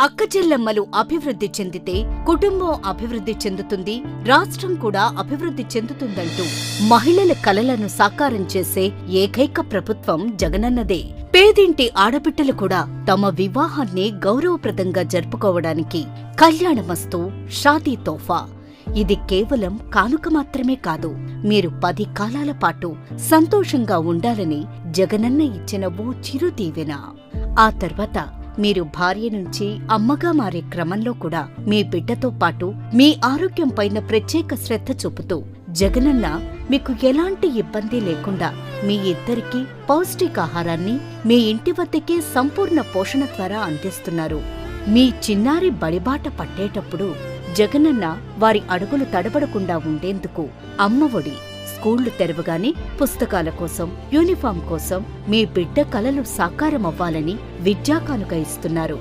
అక్కచెల్లెమ్మలు అభివృద్ధి చెందితే కుటుంబం అభివృద్ధి చెందుతుంది, రాష్ట్రం కూడా అభివృద్ధి చెందుతుందంటూ మహిళల కలలను సాకారం చేసే ఏకైక ప్రభుత్వం జగనన్నదే. పేదింటి ఆడబిడ్డలు కూడా తమ వివాహాన్ని గౌరవప్రదంగా జరుపుకోవడానికి కళ్యాణమస్తు, షాదీ తోఫా. ఇది కేవలం కానుక మాత్రమే కాదు, మీరు 10 కాలాల పాటు సంతోషంగా ఉండాలని జగనన్న ఇచ్చిన ఓ చిరుదీవెన. ఆ తర్వాత మీరు భార్య నుంచి అమ్మగా మారే క్రమంలో కూడా మీ బిడ్డతో పాటు మీ ఆరోగ్యం పైన ప్రత్యేక శ్రద్ధ చూపుతూ జగనన్న మీకు ఎలాంటి ఇబ్బంది లేకుండా మీ ఇద్దరికీ పౌష్టికాహారాన్ని మీ ఇంటి వద్దకే సంపూర్ణ పోషణ ద్వారా అందిస్తున్నారు. మీ చిన్నారి బడిబాట పట్టేటప్పుడు జగనన్న వారి అడుగులు తడబడకుండా ఉండేందుకు అమ్మఒడి, స్కూళ్లు తెరవగానే పుస్తకాల కోసం, యూనిఫామ్ కోసం మీ బిడ్డ కలలు సాకారమవ్వాలని విద్యాకానుక ఇస్తున్నారు.